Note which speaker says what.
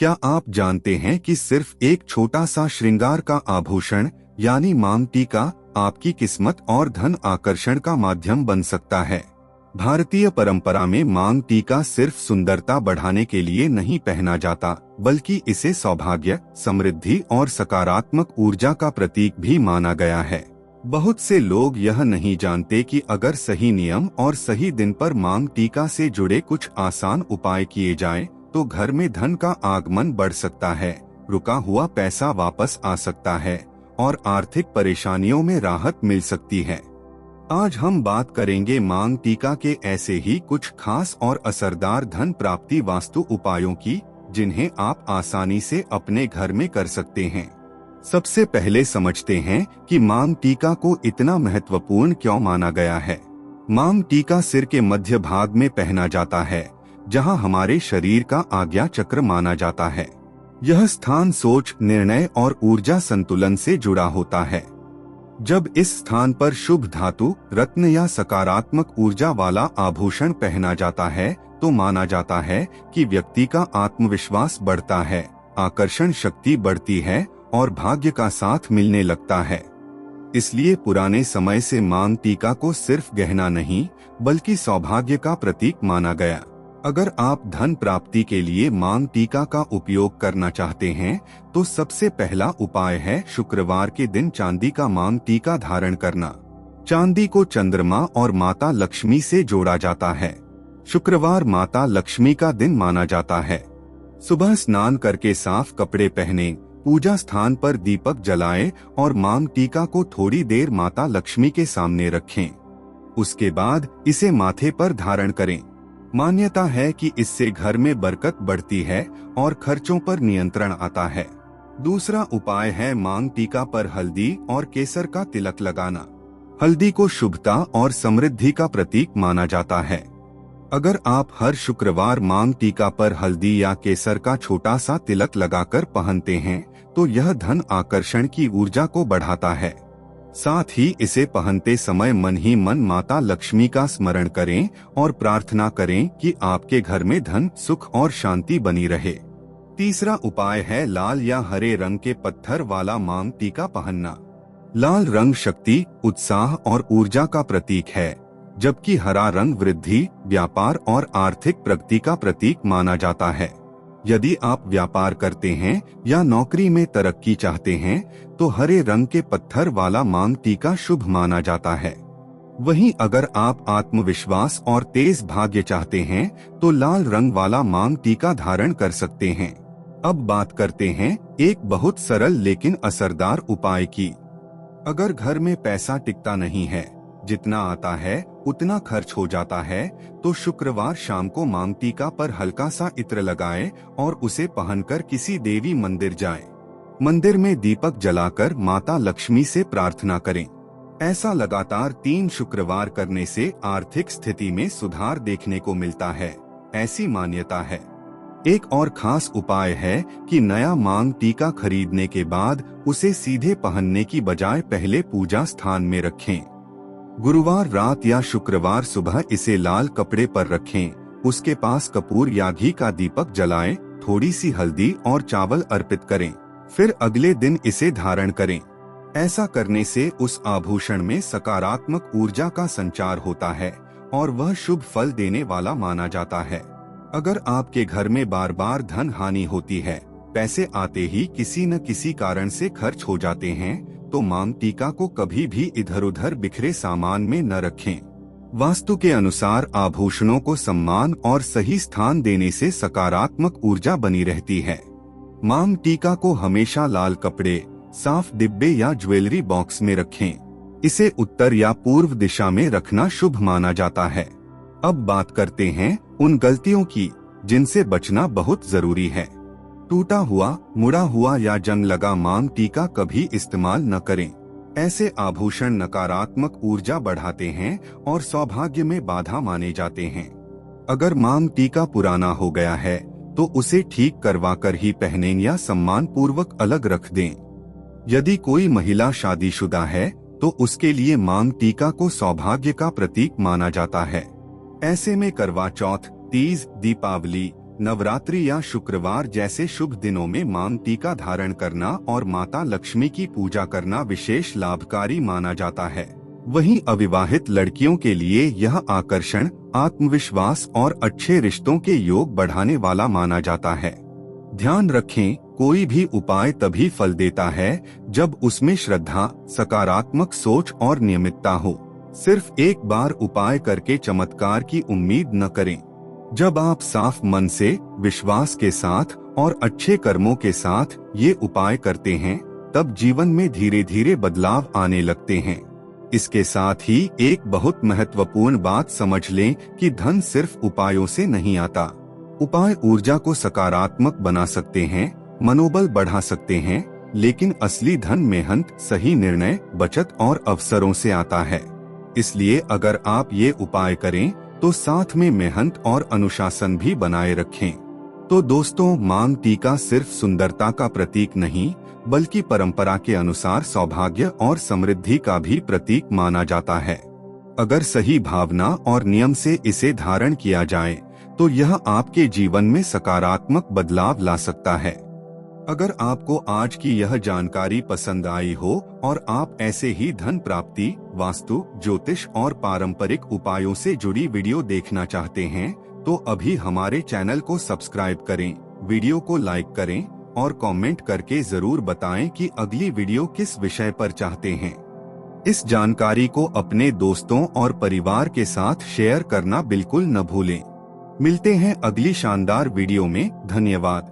Speaker 1: क्या आप जानते हैं कि सिर्फ एक छोटा सा श्रृंगार का आभूषण यानी मांग टीका आपकी किस्मत और धन आकर्षण का माध्यम बन सकता है। भारतीय परंपरा में मांग टीका सिर्फ सुंदरता बढ़ाने के लिए नहीं पहना जाता, बल्कि इसे सौभाग्य, समृद्धि और सकारात्मक ऊर्जा का प्रतीक भी माना गया है। बहुत से लोग यह नहीं जानते कि अगर सही नियम और सही दिन पर मांग टीका से जुड़े कुछ आसान उपाय किए जाएं, तो घर में धन का आगमन बढ़ सकता है, रुका हुआ पैसा वापस आ सकता है और आर्थिक परेशानियों में राहत मिल सकती है। आज हम बात करेंगे मांग टीका के ऐसे ही कुछ खास और असरदार धन प्राप्ति वास्तु उपायों की, जिन्हें आप आसानी से अपने घर में कर सकते हैं। सबसे पहले समझते हैं कि मांग टीका को इतना महत्वपूर्ण क्यों माना गया है। मांग टीका सिर के मध्य भाग में पहना जाता है, जहां हमारे शरीर का आज्ञा चक्र माना जाता है। यह स्थान सोच, निर्णय और ऊर्जा संतुलन से जुड़ा होता है। जब इस स्थान पर शुभ धातु, रत्न या सकारात्मक ऊर्जा वाला आभूषण पहना जाता है, तो माना जाता है कि व्यक्ति का आत्मविश्वास बढ़ता है, आकर्षण शक्ति बढ़ती है और भाग्य का साथ मिलने लगता है। इसलिए पुराने समय से मांग टीका को सिर्फ गहना नहीं, बल्कि सौभाग्य का प्रतीक माना गया। अगर आप धन प्राप्ति के लिए मांग टीका का उपयोग करना चाहते हैं, तो सबसे पहला उपाय है शुक्रवार के दिन चांदी का मांग टीका धारण करना। चांदी को चंद्रमा और माता लक्ष्मी से जोड़ा जाता है। शुक्रवार माता लक्ष्मी का दिन माना जाता है। सुबह स्नान करके साफ कपड़े पहने, पूजा स्थान पर दीपक जलाएं और मांग टीका को थोड़ी देर माता लक्ष्मी के सामने रखें। उसके बाद इसे माथे पर धारण करें। मान्यता है कि इससे घर में बरकत बढ़ती है और खर्चों पर नियंत्रण आता है। दूसरा उपाय है मांग टीका पर हल्दी और केसर का तिलक लगाना। हल्दी को शुभता और समृद्धि का प्रतीक माना जाता है। अगर आप हर शुक्रवार मांग टीका पर हल्दी या केसर का छोटा सा तिलक लगाकर पहनते हैं, तो यह धन आकर्षण की ऊर्जा को बढ़ाता है। साथ ही इसे पहनते समय मन ही मन माता लक्ष्मी का स्मरण करें और प्रार्थना करें कि आपके घर में धन, सुख और शांति बनी रहे। तीसरा उपाय है लाल या हरे रंग के पत्थर वाला मांग टीका पहनना। लाल रंग शक्ति, उत्साह और ऊर्जा का प्रतीक है, जबकि हरा रंग वृद्धि, व्यापार और आर्थिक प्रगति का प्रतीक माना जाता है। यदि आप व्यापार करते हैं या नौकरी में तरक्की चाहते हैं, तो हरे रंग के पत्थर वाला मांग टीका शुभ माना जाता है। वहीं अगर आप आत्मविश्वास और तेज भाग्य चाहते हैं, तो लाल रंग वाला मांग टीका धारण कर सकते हैं। अब बात करते हैं एक बहुत सरल लेकिन असरदार उपाय की। अगर घर में पैसा टिकता नहीं है, जितना आता है उतना खर्च हो जाता है, तो शुक्रवार शाम को मांग टीका पर हल्का सा इत्र लगाएं और उसे पहनकर किसी देवी मंदिर जाएं। मंदिर में दीपक जलाकर माता लक्ष्मी से प्रार्थना करें। ऐसा लगातार 3 शुक्रवार करने से आर्थिक स्थिति में सुधार देखने को मिलता है, ऐसी मान्यता है। एक और खास उपाय है कि नया मांग टीका खरीदने के बाद उसे सीधे पहनने की बजाय पहले पूजा स्थान में रखें। गुरुवार रात या शुक्रवार सुबह इसे लाल कपड़े पर रखें। उसके पास कपूर या घी का दीपक जलाएं, थोड़ी सी हल्दी और चावल अर्पित करें। फिर अगले दिन इसे धारण करें। ऐसा करने से उस आभूषण में सकारात्मक ऊर्जा का संचार होता है और वह शुभ फल देने वाला माना जाता है। अगर आपके घर में बार बार धन हानि होती है, पैसे आते ही किसी न किसी कारण से खर्च हो जाते हैं, तो मांग टीका को कभी भी इधर उधर बिखरे सामान में न रखें। वास्तु के अनुसार आभूषणों को सम्मान और सही स्थान देने से सकारात्मक ऊर्जा बनी रहती है। मांग टीका को हमेशा लाल कपड़े, साफ डिब्बे या ज्वेलरी बॉक्स में रखें। इसे उत्तर या पूर्व दिशा में रखना शुभ माना जाता है। अब बात करते हैं उन गलतियों की जिनसे बचना बहुत जरूरी है। टूटा हुआ, मुड़ा हुआ या जंग लगा मांग टीका कभी इस्तेमाल न करें। ऐसे आभूषण नकारात्मक ऊर्जा बढ़ाते हैं और सौभाग्य में बाधा माने जाते हैं। अगर मांग टीका पुराना हो गया है, तो उसे ठीक करवा कर ही पहनें या सम्मान पूर्वक अलग रख दें। यदि कोई महिला शादीशुदा है, तो उसके लिए मांग टीका को सौभाग्य का प्रतीक माना जाता है। ऐसे में करवा चौथ, तीज, दीपावली, नवरात्रि या शुक्रवार जैसे शुभ दिनों में मांग टीका धारण करना और माता लक्ष्मी की पूजा करना विशेष लाभकारी माना जाता है। वहीं अविवाहित लड़कियों के लिए यह आकर्षण, आत्मविश्वास और अच्छे रिश्तों के योग बढ़ाने वाला माना जाता है। ध्यान रखें, कोई भी उपाय तभी फल देता है जब उसमें श्रद्धा, सकारात्मक सोच और नियमितता हो। सिर्फ एक बार उपाय करके चमत्कार की उम्मीद न करें। जब आप साफ मन से, विश्वास के साथ और अच्छे कर्मों के साथ ये उपाय करते हैं, तब जीवन में धीरे धीरे बदलाव आने लगते हैं। इसके साथ ही एक बहुत महत्वपूर्ण बात समझ लें कि धन सिर्फ उपायों से नहीं आता। उपाय ऊर्जा को सकारात्मक बना सकते हैं, मनोबल बढ़ा सकते हैं, लेकिन असली धन मेहनत, सही निर्णय, बचत और अवसरों से आता है। इसलिए अगर आप ये उपाय करें तो साथ में मेहनत और अनुशासन भी बनाए रखें। तो दोस्तों, मांग टीका सिर्फ सुंदरता का प्रतीक नहीं, बल्कि परंपरा के अनुसार सौभाग्य और समृद्धि का भी प्रतीक माना जाता है। अगर सही भावना और नियम से इसे धारण किया जाए तो यह आपके जीवन में सकारात्मक बदलाव ला सकता है। अगर आपको आज की यह जानकारी पसंद आई हो और आप ऐसे ही धन प्राप्ति, वास्तु, ज्योतिष और पारंपरिक उपायों से जुड़ी वीडियो देखना चाहते हैं, तो अभी हमारे चैनल को सब्सक्राइब करें, वीडियो को लाइक करें और कमेंट करके जरूर बताएं कि अगली वीडियो किस विषय पर चाहते हैं। इस जानकारी को अपने दोस्तों और परिवार के साथ शेयर करना बिल्कुल न भूलें। मिलते हैं अगली शानदार वीडियो में। धन्यवाद।